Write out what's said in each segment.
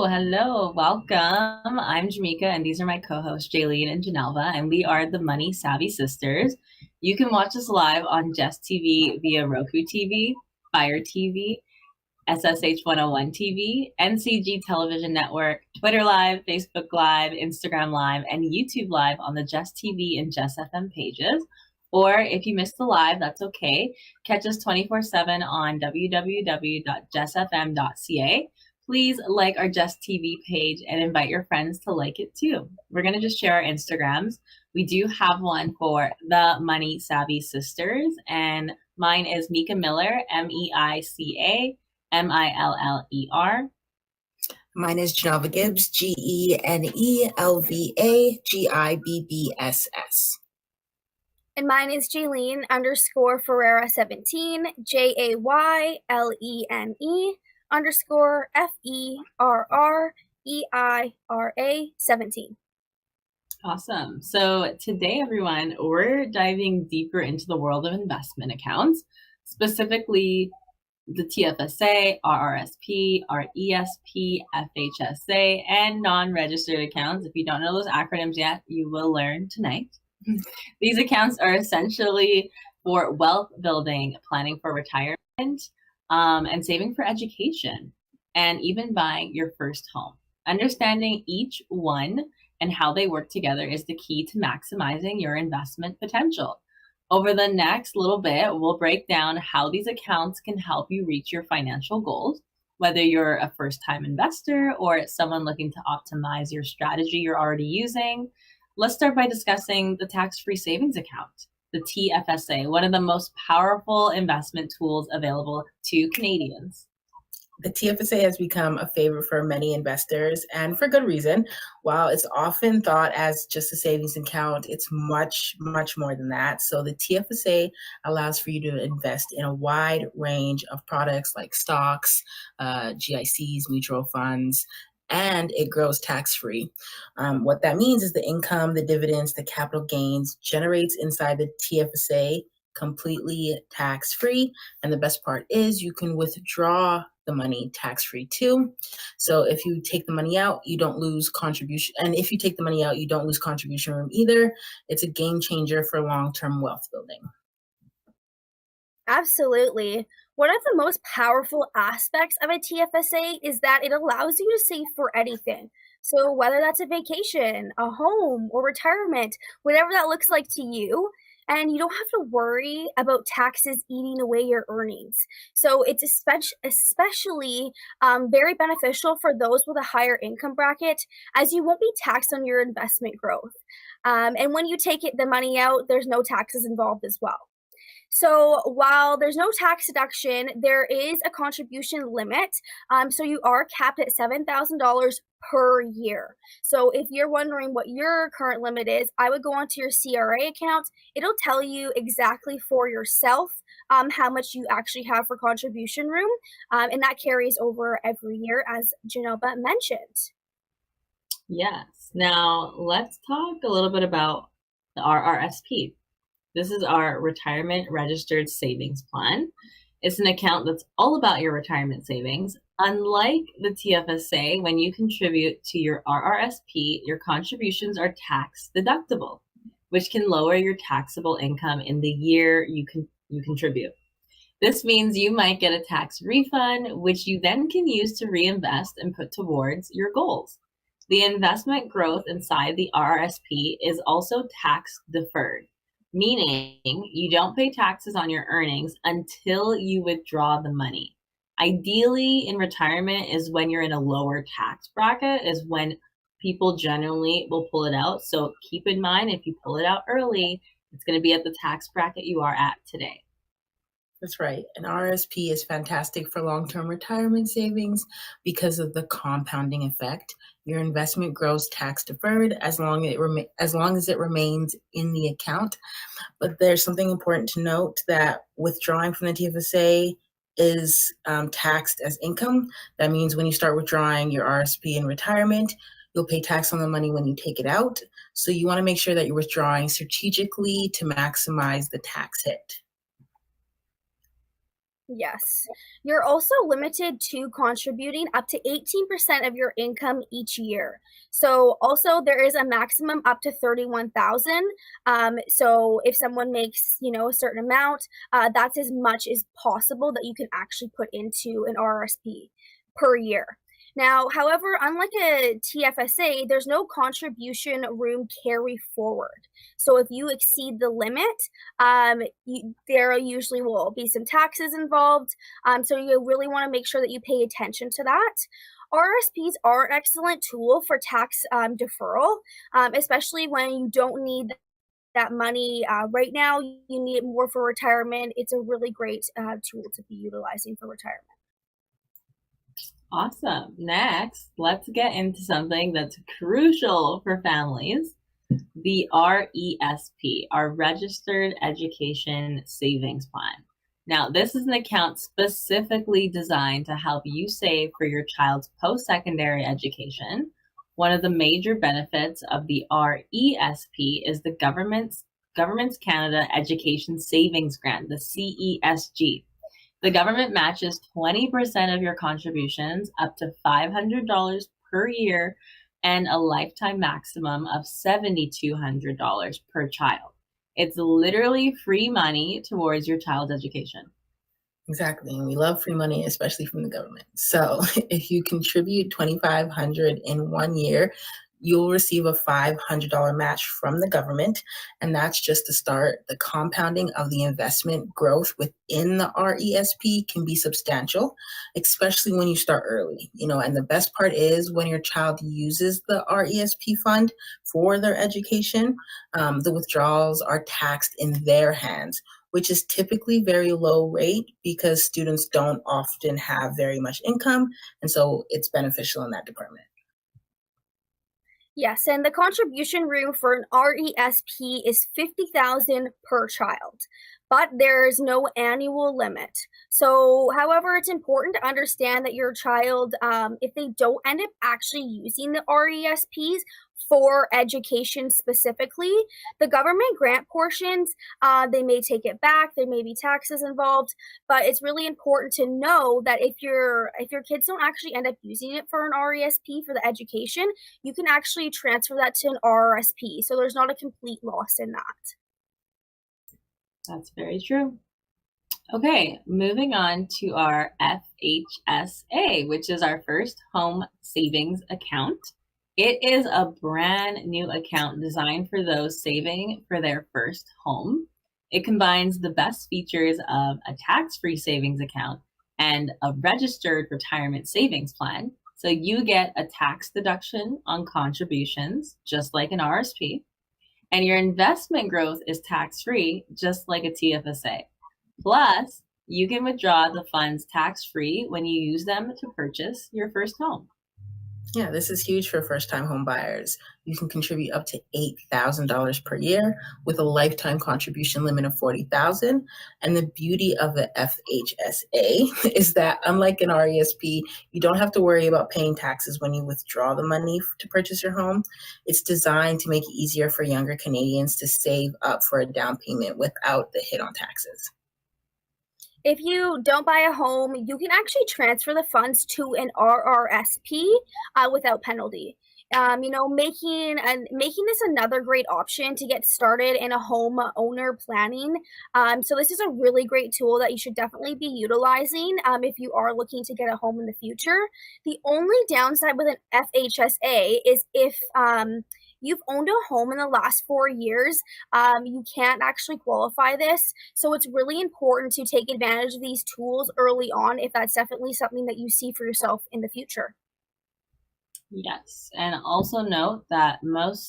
Hello, welcome. I'm Meica, and these are my co-hosts, Jaylene and Genelva, and we are the Money Savvy Sisters. You can watch us live on Jess TV via Roku TV, Fire TV, SSH 101 TV, NCG Television Network, Twitter Live, Facebook Live, Instagram Live, and YouTube Live on the Jess TV and Jess FM pages. Or if you missed the live, that's okay. Catch us 24/7 on www.jessfm.ca. Please like our Jess TV page and invite your friends to like it too. We're going to just share our Instagrams. We do have one for the Money Savvy Sisters, and mine is Meica Miller, MEICA MILLER. Mine is Genelva Gibbs, GENELVA GIBBSS. And mine is Jaylene _Ferreira 17, JAYLENE _FERREIRA 17. Awesome. So today, everyone, we're diving deeper into the world of investment accounts, specifically the TFSA, RRSP, RESP, FHSA, and non-registered accounts. If you don't know those acronyms yet, you will learn tonight. These accounts are essentially for wealth building, planning for retirement, and saving for education, and even buying your first home. Understanding each one and how they work together is the key to maximizing your investment potential. Over the next little bit, we'll break down how these accounts can help you reach your financial goals, whether you're a first-time investor or someone looking to optimize your strategy you're already using. Let's start by discussing the tax-free savings account, the TFSA, one of the most powerful investment tools available to Canadians. The TFSA has become a favorite for many investors, and for good reason. While it's often thought as just a savings account, it's much, much more than that. So the TFSA allows for you to invest in a wide range of products like stocks, GICs, mutual funds, and it grows tax-free. What that means is the income, the dividends, the capital gains generates inside the TFSA completely tax-free. And the best part is you can withdraw the money tax-free too. So if you take the money out, you don't lose contribution. And if you take the money out, you don't lose contribution room either. It's a game changer for long-term wealth building. Absolutely. One of the most powerful aspects of a TFSA is that it allows you to save for anything. So whether that's a vacation, a home, or retirement, whatever that looks like to you, and you don't have to worry about taxes eating away your earnings. So it's especially very beneficial for those with a higher income bracket, as you won't be taxed on your investment growth. And when you take the money out, there's no taxes involved as well. So while there's no tax deduction, there is a contribution limit. So you are capped at $7,000 per year. So if you're wondering what your current limit is, I would go onto your CRA account. It'll tell you exactly for yourself how much you actually have for contribution room. And that carries over every year, as Genelva mentioned. Yes. Now let's talk a little bit about the RRSP. This is our Retirement Registered Savings Plan. It's an account that's all about your retirement savings. Unlike the TFSA, when you contribute to your RRSP, your contributions are tax deductible, which can lower your taxable income in the year you contribute. This means you might get a tax refund, which you then can use to reinvest and put towards your goals. The investment growth inside the RRSP is also tax deferred, meaning you don't pay taxes on your earnings until you withdraw the money. Ideally, in retirement is when you're in a lower tax bracket, is when people generally will pull it out. So keep in mind, if you pull it out early, it's going to be at the tax bracket you are at today. That's right. An RSP is fantastic for long-term retirement savings because of the compounding effect. Your investment grows tax deferred as long as it remains in the account. But there's something important to note, that withdrawing from the TFSA is taxed as income. That means when you start withdrawing your RSP in retirement, you'll pay tax on the money when you take it out. So you want to make sure that you're withdrawing strategically to maximize the tax hit. Yes. You're also limited to contributing up to 18% of your income each year. So also there is a maximum up to 31,000. So if someone makes, a certain amount, that's as much as possible that you can actually put into an RSP per year. Now, however, unlike a TFSA, there's no contribution room carry forward. So if you exceed the limit, there usually will be some taxes involved. So you really want to make sure that you pay attention to that. RSPs are an excellent tool for tax deferral, especially when you don't need that money right now. You need it more for retirement. It's a really great tool to be utilizing for retirement. Awesome. Next, let's get into something that's crucial for families, the RESP, our Registered Education Savings Plan. Now, this is an account specifically designed to help you save for your child's post-secondary education. One of the major benefits of the RESP is the Government's Canada Education Savings Grant, the CESG. The government matches 20% of your contributions up to $500 per year and a lifetime maximum of $7,200 per child. It's literally free money towards your child's education. Exactly. And we love free money, especially from the government. So if you contribute $2,500 in 1 year, you'll receive a $500 match from the government. And that's just to start. The compounding of the investment growth within the RESP can be substantial, especially when you start early. And the best part is when your child uses the RESP fund for their education, the withdrawals are taxed in their hands, which is typically very low rate because students don't often have very much income. And so it's beneficial in that department. Yes, and the contribution room for an RESP is $50,000 per child, but there's no annual limit. So, however, it's important to understand that your child, if they don't end up actually using the RESPs for education specifically, the government grant portions, they may take it back. There may be taxes involved, but it's really important to know that if your kids don't actually end up using it for an RESP for the education, you can actually transfer that to an RRSP. So there's not a complete loss in that. That's very true. Okay, moving on to our FHSA, which is our first home savings account. It is a brand new account designed for those saving for their first home. It combines the best features of a tax-free savings account and a registered retirement savings plan. So you get a tax deduction on contributions, just like an RSP, and your investment growth is tax-free, just like a TFSA. Plus, you can withdraw the funds tax-free when you use them to purchase your first home. Yeah, this is huge for first-time home buyers. You can contribute up to $8,000 per year with a lifetime contribution limit of $40,000. And the beauty of the FHSA is that, unlike an RESP, you don't have to worry about paying taxes when you withdraw the money to purchase your home. It's designed to make it easier for younger Canadians to save up for a down payment without the hit on taxes. If you don't buy a home, you can actually transfer the funds to an RRSP without penalty. Making this another great option to get started in a home owner planning. So this is a really great tool that you should definitely be utilizing if you are looking to get a home in the future. The only downside with an FHSA is if you've owned a home in the last 4 years, you can't actually qualify this. So it's really important to take advantage of these tools early on if that's definitely something that you see for yourself in the future. Yes. And also note that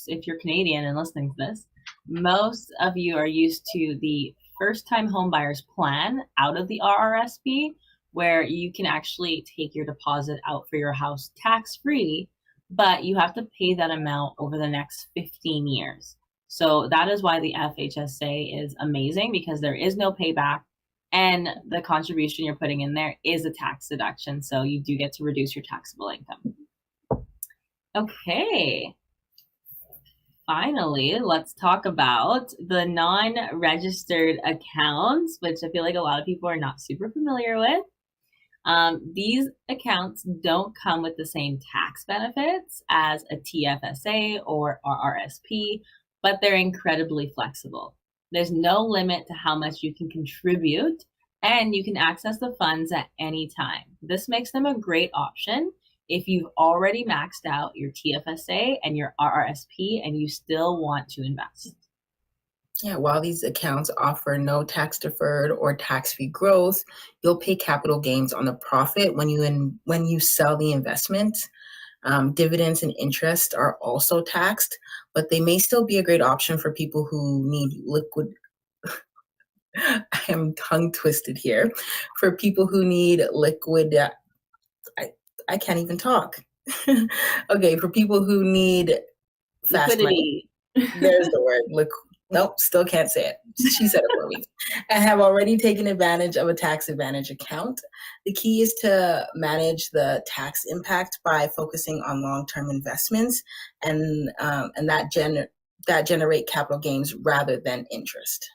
if you're Canadian and listening to this, most of you are used to the first time homebuyers plan out of the RRSP, where you can actually take your deposit out for your house tax free, but you have to pay that amount over the next 15 years. So that is why the FHSA is amazing, because there is no payback and the contribution you're putting in there is a tax deduction. So you do get to reduce your taxable income. Okay. Finally, let's talk about the non-registered accounts, which I feel like a lot of people are not super familiar with. These accounts don't come with the same tax benefits as a TFSA or RRSP, but they're incredibly flexible. There's no limit to how much you can contribute, and you can access the funds at any time. This makes them a great option if you've already maxed out your TFSA and your RRSP and you still want to invest. Yeah, while these accounts offer no tax deferred or tax-free growth, you'll pay capital gains on the profit when you sell the investment. Dividends and interest are also taxed, but they may still be a great option for people who need liquid. I am tongue twisted here. For people who need liquid, I can't even talk. Okay, for people who need fast Liquidity. money, there's the word. Nope, still can't say it. She said it for me. And have already taken advantage of a tax advantage account. The key is to manage the tax impact by focusing on long-term investments and that generate capital gains rather than interest.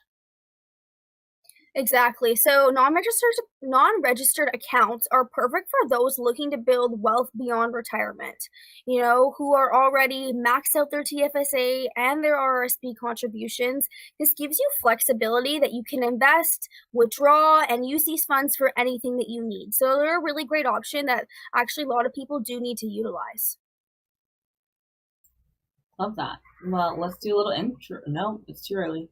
Exactly. So non-registered accounts are perfect for those looking to build wealth beyond retirement, who are already maxed out their TFSA and their RRSP contributions. This gives you flexibility that you can invest, withdraw, and use these funds for anything that you need. So they're a really great option that actually a lot of people do need to utilize. Love that. Well, let's do a little intro. No, it's too early.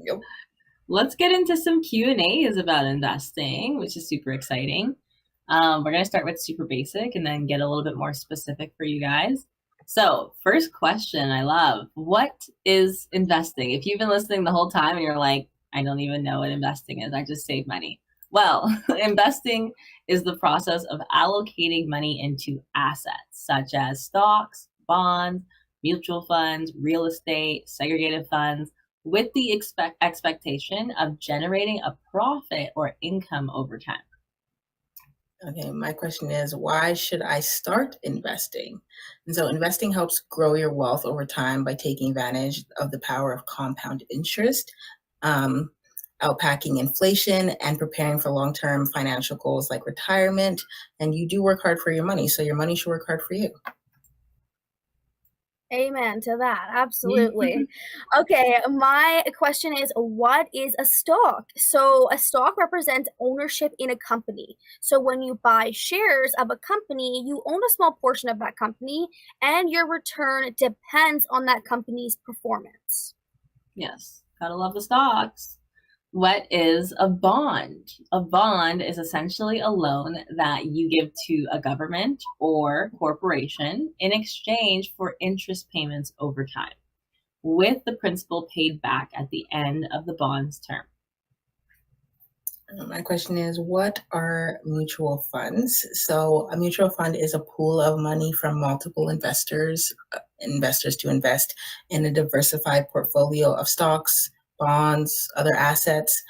Yep. Let's get into some Q&As about investing, which is super exciting. We're going to start with super basic and then get a little bit more specific for you guys. So first question I love, what is investing? If you've been listening the whole time and you're like, I don't even know what investing is, I just save money. Well, investing is the process of allocating money into assets such as stocks, bonds, mutual funds, real estate, segregated funds, with the expectation of generating a profit or income over time. Okay, my question is, why should I start investing? And so investing helps grow your wealth over time by taking advantage of the power of compound interest, outpacking inflation, and preparing for long-term financial goals like retirement. And you do work hard for your money, so your money should work hard for you. Amen to that. Absolutely. Okay, my question is, what is a stock? So a stock represents ownership in a company. So when you buy shares of a company, you own a small portion of that company, and your return depends on that company's performance. Yes, gotta love the stocks. What is a bond? A bond is essentially a loan that you give to a government or corporation in exchange for interest payments over time, with the principal paid back at the end of the bond's term. My question is, what are mutual funds? So a mutual fund is a pool of money from multiple investors to invest in a diversified portfolio of stocks, bonds, other assets.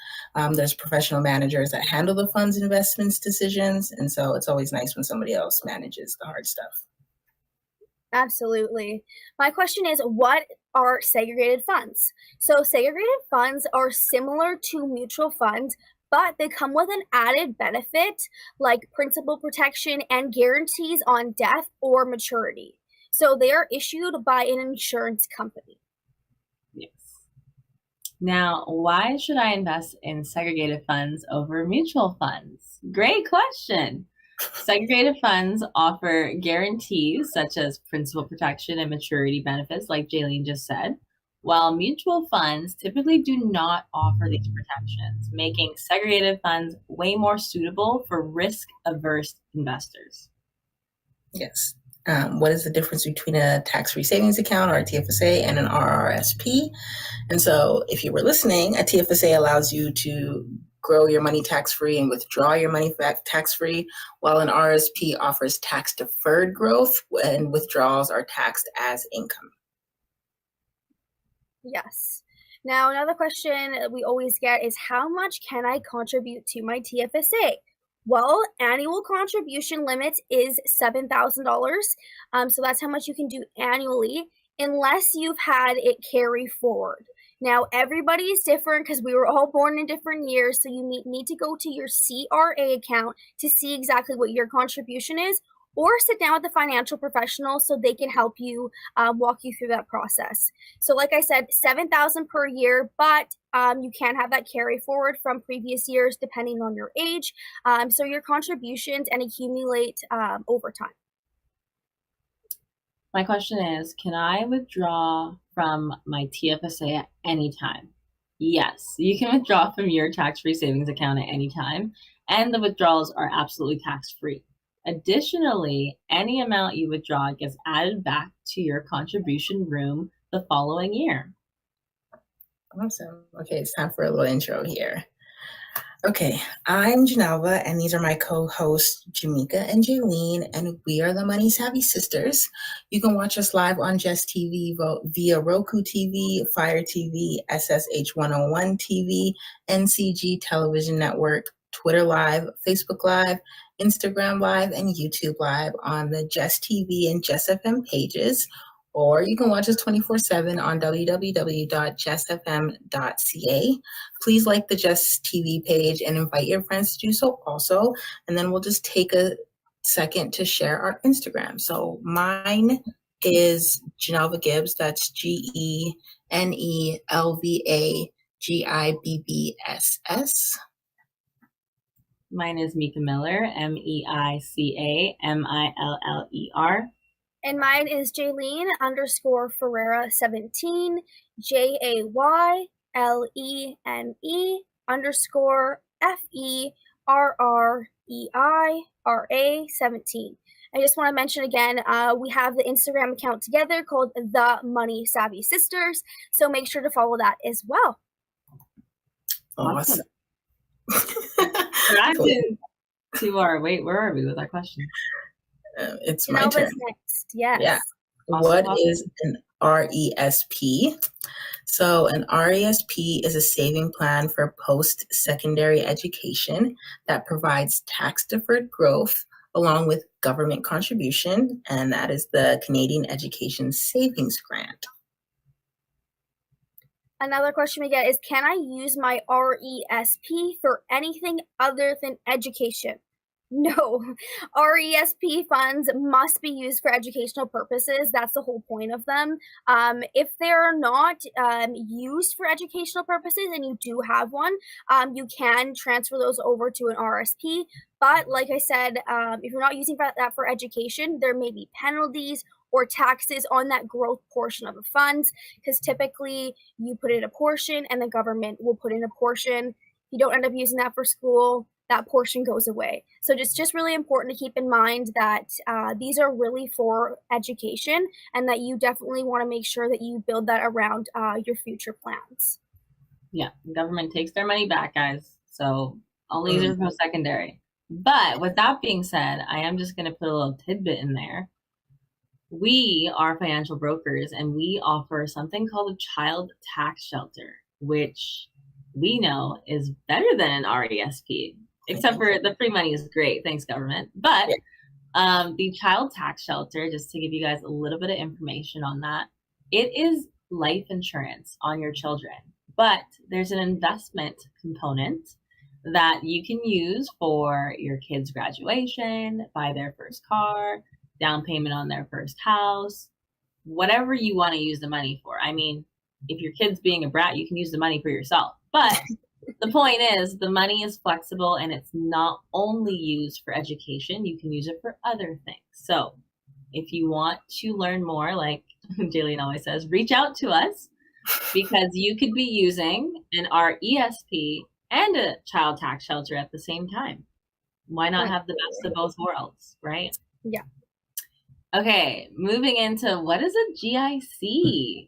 There's professional managers that handle the fund's investments decisions. And so it's always nice when somebody else manages the hard stuff. Absolutely. My question is, what are segregated funds? So segregated funds are similar to mutual funds, but they come with an added benefit like principal protection and guarantees on death or maturity. So they are issued by an insurance company. Yes. Now, why should I invest in segregated funds over mutual funds? Great question. Segregated funds offer guarantees such as principal protection and maturity benefits, like Jaylene just said, while mutual funds typically do not offer these protections, making segregated funds way more suitable for risk-averse investors. Yes. What is the difference between a tax-free savings account or a TFSA and an RRSP? And so if you were listening, a TFSA allows you to grow your money tax-free and withdraw your money tax-free, while an RSP offers tax-deferred growth and withdrawals are taxed as income. Yes. Now, another question we always get is, how much can I contribute to my TFSA? Well, annual contribution limit is $7,000. So that's how much you can do annually, unless you've had it carry forward. Now, everybody is different because we were all born in different years. So you need to go to your CRA account to see exactly what your contribution is, or sit down with a financial professional so they can help you walk you through that process. So like I said, $7,000 per year, but you can have that carry forward from previous years depending on your age. So your contributions and accumulate over time. My question is, can I withdraw from my TFSA at any time? Yes, you can withdraw from your tax-free savings account at any time, and the withdrawals are absolutely tax-free. Additionally, any amount you withdraw gets added back to your contribution room the following year. Awesome. Okay, it's time for a little intro here. Okay, I'm Genelva, and these are my co-hosts, Meica and Jaylene, and we are the Money Savvy Sisters. You can watch us live on Jess TV via Roku TV, Fire TV, SSH 101 TV, NCG Television Network, Twitter Live, Facebook Live, Instagram Live, and YouTube Live on the Jess TV and Jess FM pages. Or you can watch us 24/7 on www.jessfm.ca. Please like the Jess TV page and invite your friends to do so also. And then we'll just take a second to share our Instagram. So mine is Genelva Gibbs. That's GENELVAGIBBSS. Mine is Meica Miller, MEICAMILLER. And mine is Jaylene _Ferreira 17, JAYLENE FERREIRA 17. I just want to mention again, we have the Instagram account together called The Money Savvy Sisters. So make sure to follow that as well. Awesome. Wait, where are we with our question? It's my turn. Next. Yes. Yeah. Awesome. What is an RESP? So an RESP is a saving plan for post-secondary education that provides tax-deferred growth along with government contribution, and that is the Canadian Education Savings Grant. Another question we get is, can I use my RESP for anything other than education? No, RESP funds must be used for educational purposes. That's the whole point of them. If they're not used for educational purposes and you do have one, you can transfer those over to an RSP. But like I said, if you're not using that for education, there may be penalties or taxes on that growth portion of the funds, because typically you put in a portion and the government will put in a portion. If you don't end up using that for school, that portion goes away. So just really important to keep in mind that these are really for education, and that you definitely want to make sure that you build that around your future plans. Yeah, the government takes their money back, guys. So only use it for post-secondary. But with that being said, I am just going to put a little tidbit in there. We are financial brokers, and we offer something called a child tax shelter, which we know is better than an RESP. Except for the free money is great. Thanks, government. But the child tax shelter, just to give you guys a little bit of information on that, it is life insurance on your children. But there's an investment component that you can use for your kids' graduation, buy their first car, down payment on their first house, whatever you want to use the money for. I mean, if your kid's being a brat, you can use the money for yourself. But the point is, the money is flexible, and it's not only used for education. You can use it for other things. So if you want to learn more, like Jaylene always says, reach out to us, because you could be using an RESP and a child tax shelter at the same time. Why not have the best of both worlds, right? Yeah. Okay, moving into what is a GIC?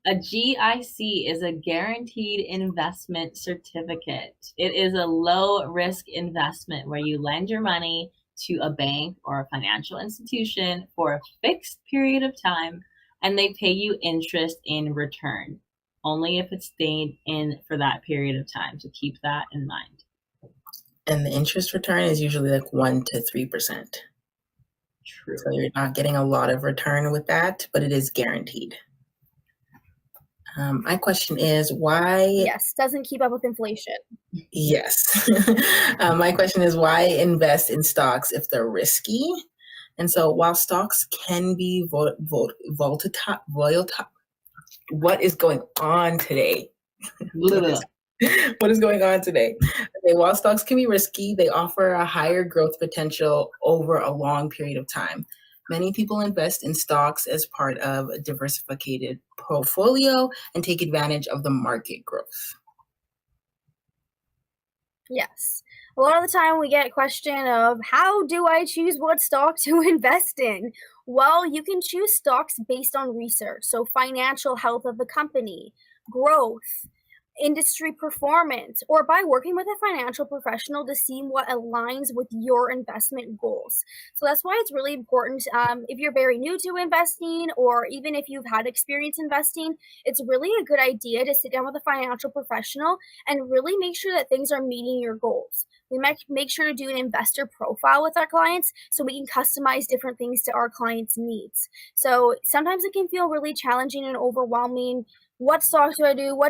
A GIC is a guaranteed investment certificate. It is a low risk investment where you lend your money to a bank or a financial institution for a fixed period of time and they pay you interest in return, only if it's stayed in for that period of time. So keep that in mind. And the interest return is usually like 1 to 3%. True. So you're not getting a lot of return with that, but it is guaranteed. My question is why? Yes, doesn't keep up with inflation. Yes. My question is why invest in stocks if they're risky? And so while stocks can be volatile, what is going on today? What is going on today? Okay, while stocks can be risky, they offer a higher growth potential over a long period of time. Many people invest in stocks as part of a diversified portfolio and take advantage of the market growth. Yes. A lot of the time we get a question of how do I choose what stock to invest in? Well, you can choose stocks based on research, so financial health of the company, growth, industry performance, or by working with a financial professional to see what aligns with your investment goals. So that's why it's really important if you're very new to investing or even if you've had experience investing, it's really a good idea to sit down with a financial professional and really make sure that things are meeting your goals. We might make sure to do an investor profile with our clients so we can customize different things to our clients' needs. So sometimes it can feel really challenging and overwhelming. What stock do I do?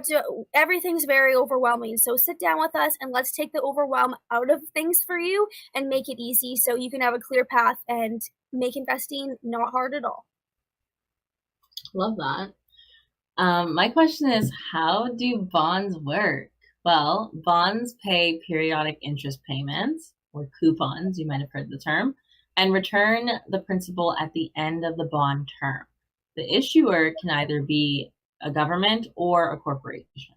Everything's very overwhelming. So sit down with us and let's take the overwhelm out of things for you and make it easy so you can have a clear path and make investing not hard at all. Love that. My question is, how do bonds work? Well, bonds pay periodic interest payments, or coupons, you might have heard the term, and return the principal at the end of the bond term. The issuer can either be a government or a corporation.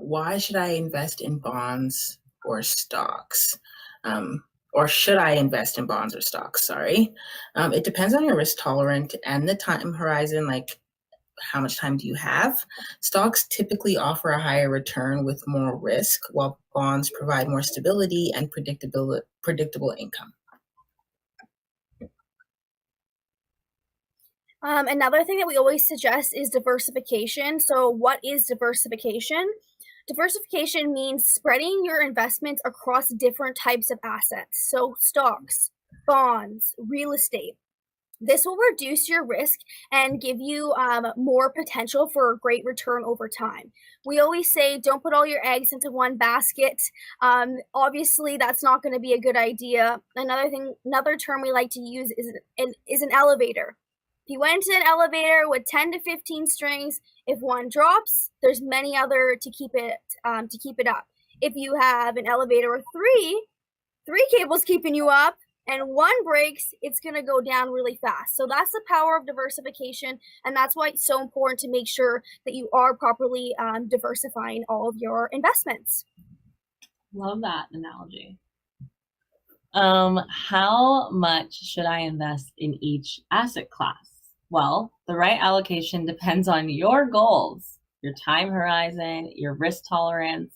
Why should I invest in bonds or stocks? Or should I invest in bonds or stocks? Sorry. It depends on your risk tolerance and the time horizon, like how much time do you have? Stocks typically offer a higher return with more risk, while bonds provide more stability and predictable income. Another thing that we always suggest is diversification. So what is diversification? Diversification means spreading your investments across different types of assets. So stocks, bonds, real estate. This will reduce your risk and give you more potential for a great return over time. We always say don't put all your eggs into one basket. Obviously, that's not going to be a good idea. Another term we like to use is an elevator. If you went to an elevator with 10 to 15 strings, if one drops, there's many other to keep it up. If you have an elevator with three cables keeping you up, and one breaks, it's going to go down really fast. So that's the power of diversification, and that's why it's so important to make sure that you are properly diversifying all of your investments. Love that analogy. How much should I invest in each asset class? Well, the right allocation depends on your goals, your time horizon, your risk tolerance.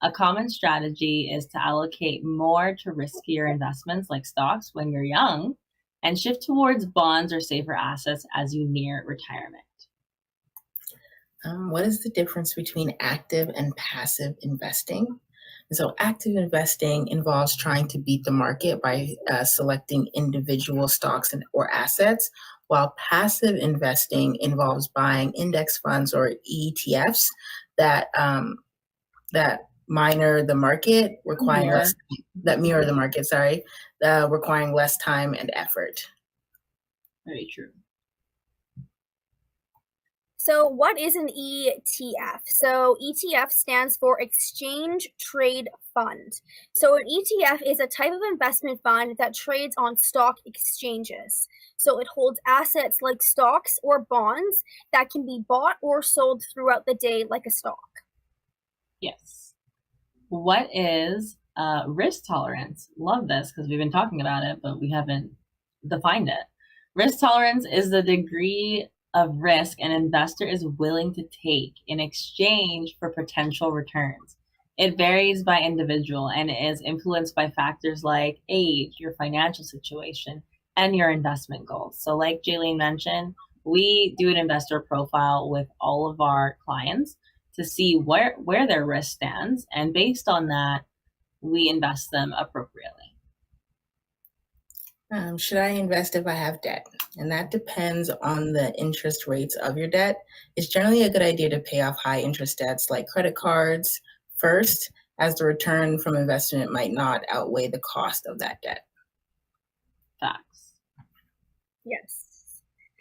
A common strategy is to allocate more to riskier investments like stocks when you're young and shift towards bonds or safer assets as you near retirement. What is the difference between active and passive investing? And so active investing involves trying to beat the market by selecting individual stocks or assets, while passive investing involves buying index funds or ETFs that mirror the market, requiring less time and effort. Very true. So what is an ETF? So ETF stands for Exchange Trade Fund. So an ETF is a type of investment fund that trades on stock exchanges. So it holds assets like stocks or bonds that can be bought or sold throughout the day like a stock. Yes. What is risk tolerance? Love this because we've been talking about it, but we haven't defined it. Risk tolerance is the degree of risk an investor is willing to take in exchange for potential returns. It varies by individual and is influenced by factors like age, your financial situation, and your investment goals. So like Jaylene mentioned, we do an investor profile with all of our clients to see where their risk stands. And based on that, we invest them appropriately. Should I invest if I have debt? And that depends on the interest rates of your debt. It's generally a good idea to pay off high interest debts like credit cards first, as the return from investment might not outweigh the cost of that debt. Facts. Yes.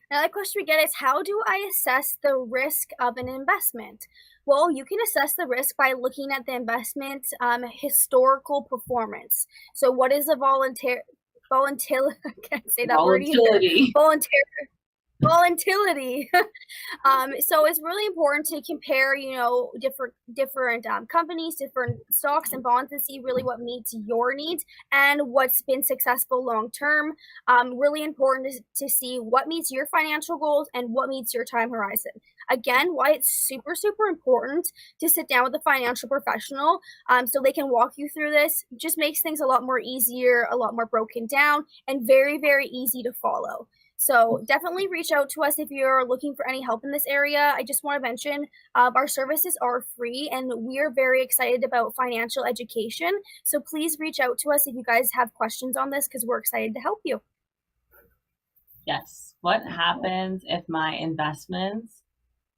Another question we get is, how do I assess the risk of an investment? Well, you can assess the risk by looking at the investment historical performance. So what is the volatility? I can't say that word either. Volatility. So it's really important to compare, different companies, different stocks and bonds, and see really what meets your needs and what's been successful long term. Really important to see what meets your financial goals and what meets your time horizon. Again, why it's super, super important to sit down with a financial professional so they can walk you through this. Just makes things a lot more easier, a lot more broken down, and very, very easy to follow. So definitely reach out to us if you're looking for any help in this area. I just want to mention our services are free, and we are very excited about financial education. So please reach out to us if you guys have questions on this, because we're excited to help you. Yes. What happens if my investments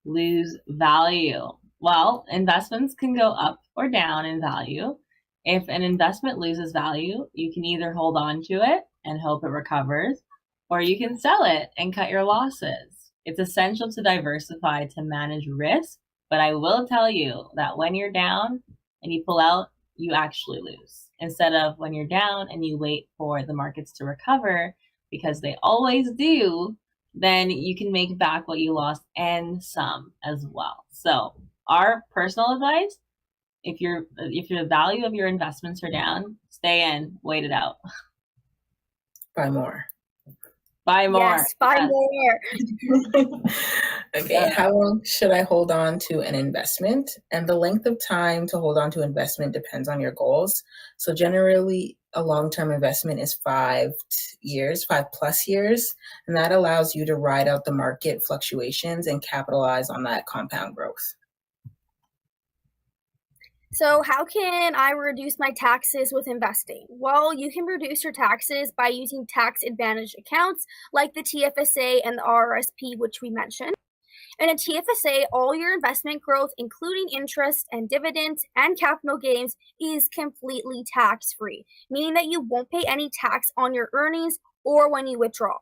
lose value? Well, investments can go up or down in value. If an investment loses value, you can either hold on to it and hope it recovers, or you can sell it and cut your losses. It's essential to diversify to manage risk, but I will tell you that when you're down and you pull out, you actually lose. Instead of when you're down and you wait for the markets to recover, because they always do, then you can make back what you lost and some as well. So our personal advice, if the value of your investments are down, stay in, wait it out. Buy more. Buy more. Yes, buy more. Okay, how long should I hold on to an investment? And the length of time to hold on to investment depends on your goals. So generally, a long-term investment is 5+ years, and that allows you to ride out the market fluctuations and capitalize on that compound growth. So how can I reduce my taxes with investing? Well, you can reduce your taxes by using tax advantage accounts like the TFSA and the RRSP, which we mentioned. In a TFSA, all your investment growth, including interest and dividends and capital gains, is completely tax-free, meaning that you won't pay any tax on your earnings or when you withdraw.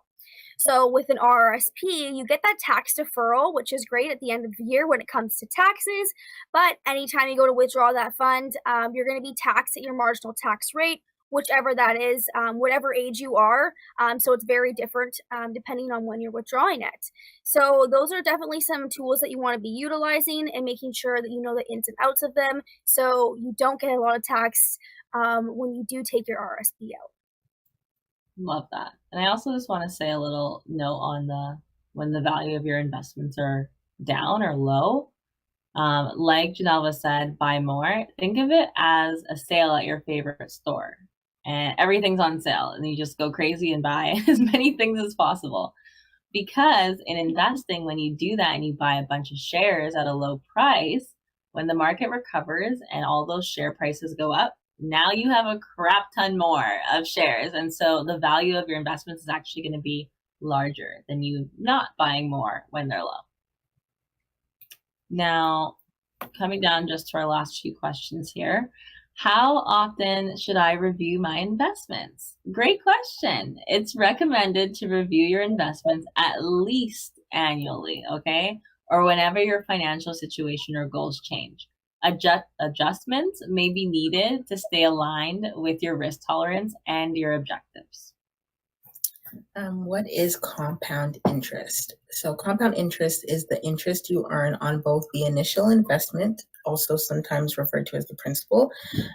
So with an RRSP, you get that tax deferral, which is great at the end of the year when it comes to taxes. But anytime you go to withdraw that fund, you're going to be taxed at your marginal tax rate, whichever that is, whatever age you are. So it's very different depending on when you're withdrawing it. So those are definitely some tools that you want to be utilizing and making sure that you know the ins and outs of them, so you don't get a lot of tax when you do take your RRSP out. Love that. And I also just want to say a little note on when the value of your investments are down or low. Like Genelva said, buy more. Think of it as a sale at your favorite store, and everything's on sale, and you just go crazy and buy as many things as possible. Because in investing, when you do that and you buy a bunch of shares at a low price, when the market recovers and all those share prices go up, now you have a crap ton more of shares. And so the value of your investments is actually going to be larger than you not buying more when they're low. Now, coming down just to our last few questions here. How often should I review my investments? Great question. It's recommended to review your investments at least annually, okay? Or whenever your financial situation or goals change. Adjustments may be needed to stay aligned with your risk tolerance and your objectives. What is compound interest? So compound interest is the interest you earn on both the initial investment, also sometimes referred to as the principal,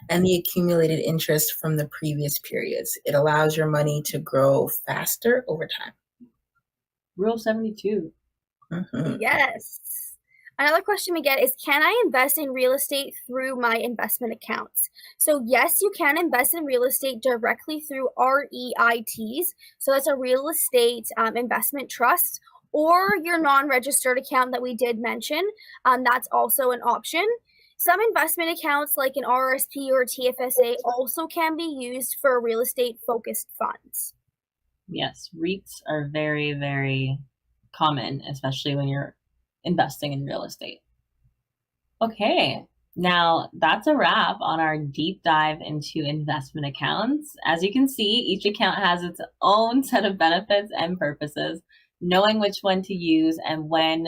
and the accumulated interest from the previous periods. It allows your money to grow faster over time. Rule 72. Mhm. Yes. Another question we get is, can I invest in real estate through my investment accounts? So yes, you can invest in real estate directly through REITs. So that's a real estate investment trust, or your non-registered account that we did mention. That's also an option. Some investment accounts like an RRSP or TFSA also can be used for real estate focused funds. Yes, REITs are very, very common, especially when you're investing in real estate. Okay, now that's a wrap on our deep dive into investment accounts. As you can see, each account has its own set of benefits and purposes. Knowing which one to use and when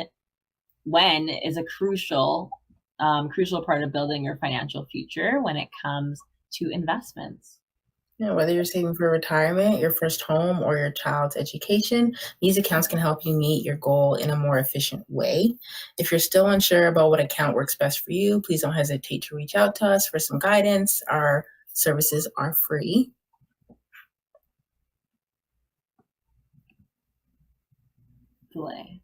is a crucial part of building your financial future when it comes to investments. Whether you're saving for retirement, your first home, or your child's education, these accounts can help you meet your goal in a more efficient way. If you're still unsure about what account works best for you, please don't hesitate to reach out to us for some guidance. Our services are free. Delay.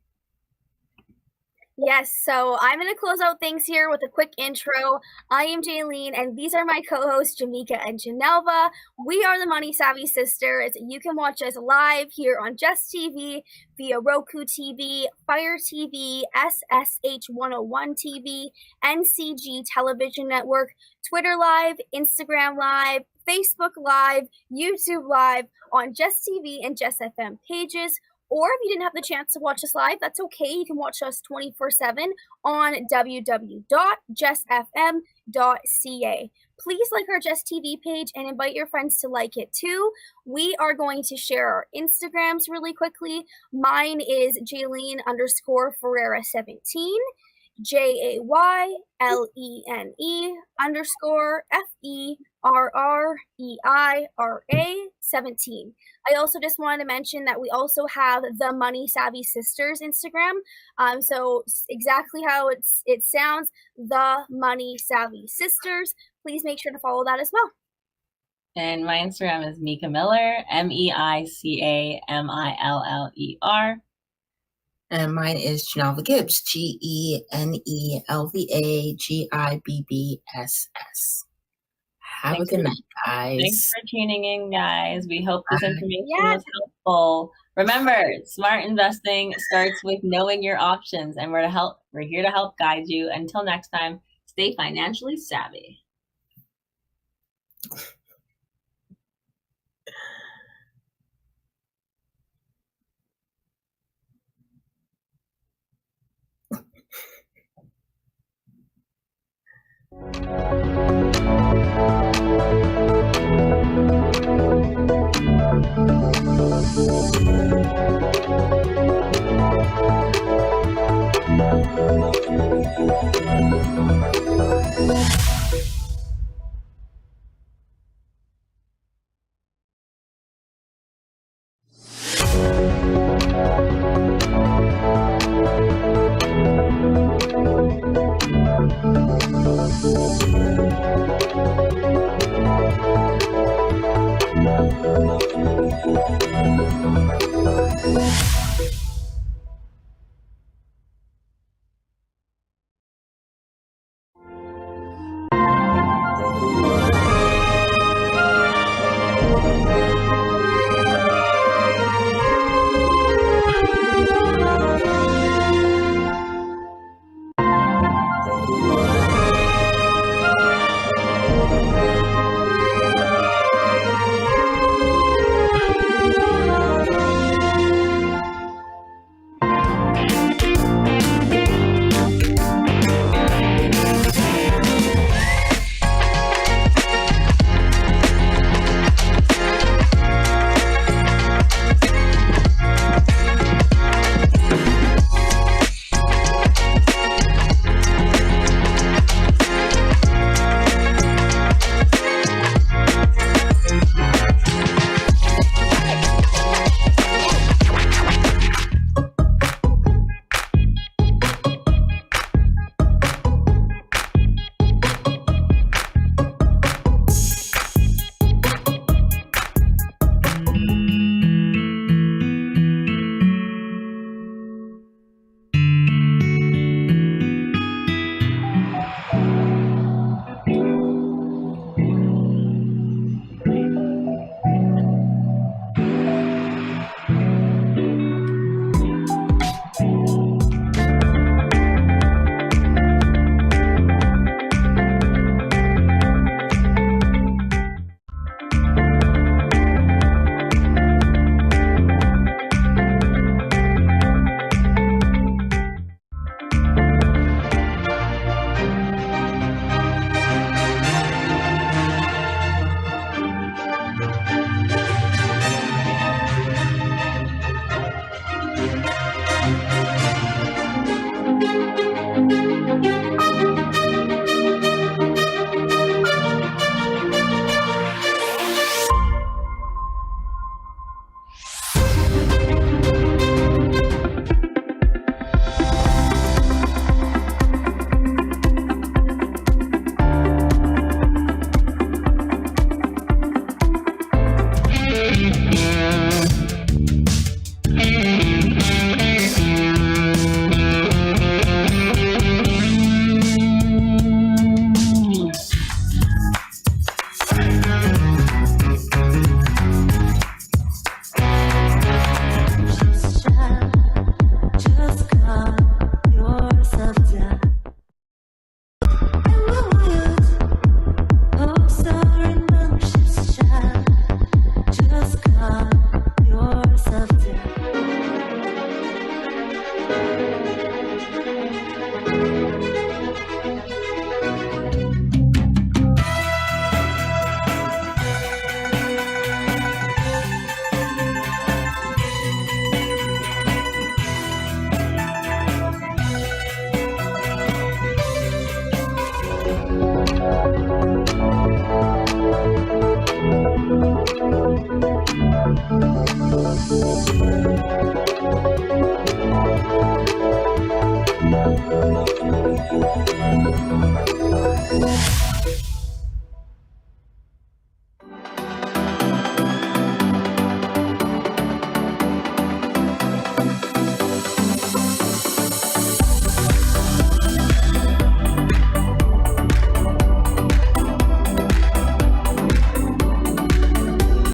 Yes, so I'm going to close out things here with a quick intro. I am Jaylene, and these are my co-hosts, Meica and Genelva. We are the Money Savvy Sisters. You can watch us live here on Jess TV, via Roku TV, Fire TV, SSH 101 TV, NCG Television Network, Twitter Live, Instagram Live, Facebook Live, YouTube Live, on Jess TV and Jess FM pages. Or if you didn't have the chance to watch us live, that's okay. You can watch us 24/7 on www.jessfm.ca. Please like our Jess TV page and invite your friends to like it too. We are going to share our Instagrams really quickly. Mine is Jaylene_Ferreira 17. JAYLENE_FERREIRA 17. I also just wanted to mention that we also have the Money Savvy Sisters Instagram. So exactly how it sounds, the Money Savvy Sisters. Please make sure to follow that as well. And my Instagram is Meica Miller, MEICAMILLER. And mine is Genelva Gibbs, GENELVA GIBBSS. Have a good night, guys. Thanks for tuning in, guys. We hope this information was helpful. Remember, smart investing starts with knowing your options, and we're here to help guide you. Until next time, stay financially savvy. you.